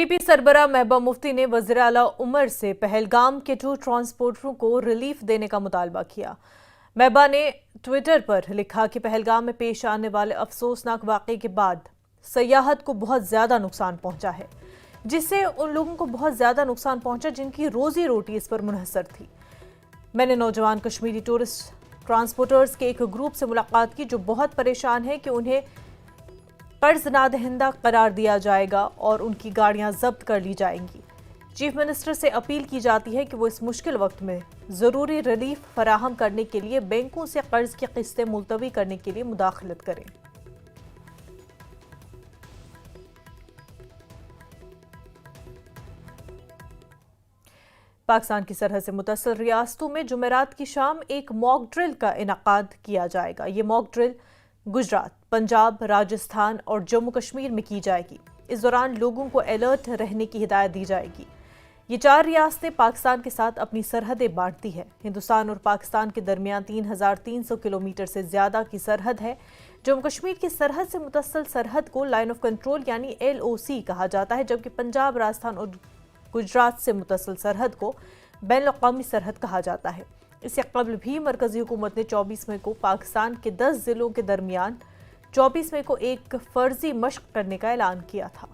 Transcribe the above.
PDP सरबराह Mehbooba Mufti ने वज़ीर आला उमर से पहलगाम के 2 ट्रांसपोर्टरों को रिलीफ देने का मुतालबा किया। महबूबा ने ट्विटर पर लिखा कि पहलगाम में पेश आने वाले अफसोसनाक वाक़े के बाद सयाहत को बहुत ज़्यादा नुकसान पहुंचा है, जिससे उन लोगों को बहुत ज़्यादा नुकसान पहुंचा जिनकी रोज़ी रोटी इस पर मुनहसर थी। मैंने नौजवान कश्मीरी टूरिस्ट ट्रांसपोर्टर्स के एक ग्रुप से मुलाकात की जो बहुत परेशान है कि उन्हें कर्ज नादहिंदा करार दिया जाएगा और उनकी गाड़ियां जब्त कर ली जाएंगी। चीफ मिनिस्टर से अपील की जाती है कि वो इस मुश्किल वक्त में ज़रूरी रिलीफ फराहम करने के लिए बैंकों से कर्ज की किस्तें मुलतवी करने के लिए मुदाखलत करें। पाकिस्तान की सरहद से मुतसिल रियासतों में जुमेरात की शाम एक मॉक ड्रिल का इनेकाद किया जाएगा। ये मॉक ड्रिल गुजरात, पंजाब, राजस्थान और जम्मू कश्मीर में की जाएगी। इस दौरान लोगों को अलर्ट रहने की हिदायत दी जाएगी। ये 4 रियासतें पाकिस्तान के साथ अपनी सरहदें बांटती है। हिंदुस्तान और पाकिस्तान के दरमियान 3300 किलोमीटर से ज्यादा की सरहद है। जम्मू कश्मीर की सरहद से मुतसिल सरहद को लाइन ऑफ कंट्रोल यानी LOC कहा जाता है, जबकि पंजाब, राजस्थान और गुजरात से मुतसिल सरहद को बैनुल-अक़वामी सरहद कहा जाता है। इससे कबल भी मरकजी हुकूमत ने 24 मई को पाकिस्तान के 10 जिलों के दरमियान 24 मई को एक फर्जी मश्क करने का ऐलान किया था।